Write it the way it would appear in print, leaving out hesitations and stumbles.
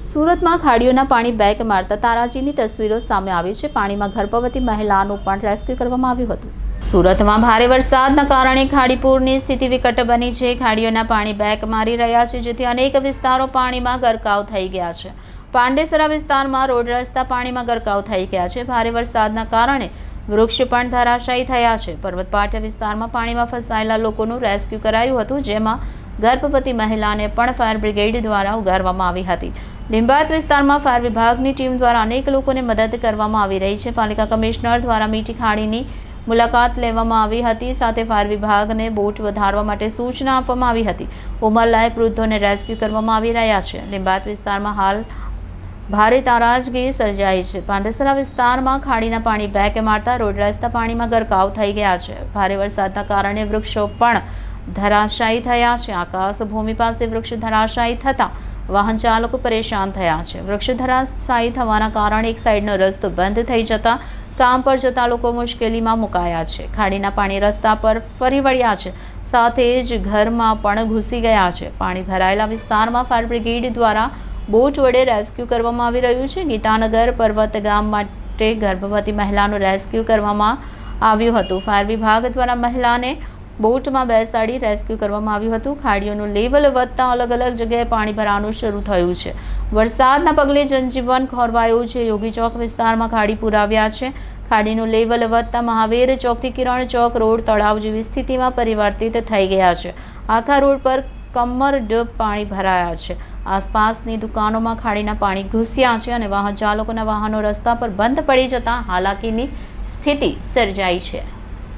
સુરતમાં ખાડીઓના પાણી બેક મારતા તારાજીની તસવીરો સામે આવી છે। પાણીમાં ગર્ભવતી મહિલાનું પણ રેસ્ક્યુ કરવામાં આવ્યું હતું। સુરતમાં ભારે વરસાદના કારણે ખાડીપુરની સ્થિતિ વિકટ બની છે। ખાડીઓના પાણી બેક મારી રહ્યા છે, જેથી અનેક વિસ્તારો પાણીમાં ગરકાવ થઈ ગયા છે। પાંડેસરા વિસ્તારમાં રોડ રસ્તા પાણીમાં ગરકાવ થઈ ગયા છે। ભારે વરસાદના કારણે વૃક્ષ પણ ધરાશાયી થયા છે। પર્વત પાટિયા વિસ્તારમાં પાણીમાં ફસાયેલા લોકોનું રેસ્ક્યુ કરાયું હતું, જેમાં ગર્ભવતી મહિલાને પણ ફાયર બ્રિગેડ દ્વારા ઉગારવામાં આવી હતી। લીંબાયત વિસ્તારમાં ફાયર વિભાગની ટીમ દ્વારા અનેક લોકોને મદદ કરવામાં આવી રહી છે। પાલિકા કમિશનર દ્વારા મીઠી ખાડીની મુલાકાત લેવામાં આવી હતી, સાથે ફાયર વિભાગને બોટ વધારવા માટે સૂચના આપવામાં આવી હતી। ઉંમરલાયક વૃદ્ધોને રેસ્ક્યુ કરવામાં આવી રહ્યા છે। લીંબાયત વિસ્તારમાં હાલ ભારે તારાજગી સર્જાઈ છે। પાંડેસરા વિસ્તારમાં ખાડીના પાણી બેક મારતા રોડ રસ્તા પાણીમાં ગરકાવ થઈ ગયા છે। ભારે વરસાદના કારણે વૃક્ષો પણ ધરાશાયી થયા છે। આકાશ ભૂમિ પાસે વૃક્ષ ધરાશાયી થતાં વાહન ચાલકો પરેશાન થયા છે। વૃક્ષ ધરાશાયી થવાના કારણે એક સાઈડનો રસ્તો બંધ થઈ જતા કામ પર જતા લોકો મુશ્કેલીમાં મુકાયા છે। ખાડીના પાણી રસ્તા પર ફરી વળ્યા છે, સાથે જ ઘરમાં પણ ઘૂસી ગયા છે। પાણી ભરાયેલા વિસ્તારમાં ફાયર બ્રિગેડ દ્વારા બોટ વડે રેસ્ક્યુ કરવામાં આવી રહ્યું છે। ગીતાનગર પર્વત ગામ માટે ગર્ભવતી મહિલાનું રેસ્ક્યુ કરવામાં આવ્યું હતું। ફાયર વિભાગ દ્વારા મહિલાને બોટમાં બેસાડી રેસ્ક્યુ કરવામાં આવ્યું હતું। ખાડીઓનું લેવલ વધતા અલગ અલગ જગ્યાએ પાણી ભરાવાનું શરૂ થયું છે। વરસાદના પગલે જનજીવન ખોરવાયું છે। યોગી ચોક વિસ્તારમાં ખાડી પુરાવ્યા છે। ખાડીનું લેવલ વધતા મહાવીર ચોકથી કિરણ ચોક રોડ તળાવ જેવી સ્થિતિમાં પરિવર્તિત થઈ ગયા છે। આખા રોડ પર કમરડબ પાણી ભરાયા છે। આસપાસની દુકાનોમાં ખાડીના પાણી ઘૂસ્યા છે અને વાહન ચાલકોના વાહનો રસ્તા પર બંધ પડી જતા હાલાકીની સ્થિતિ સર્જાઈ છે।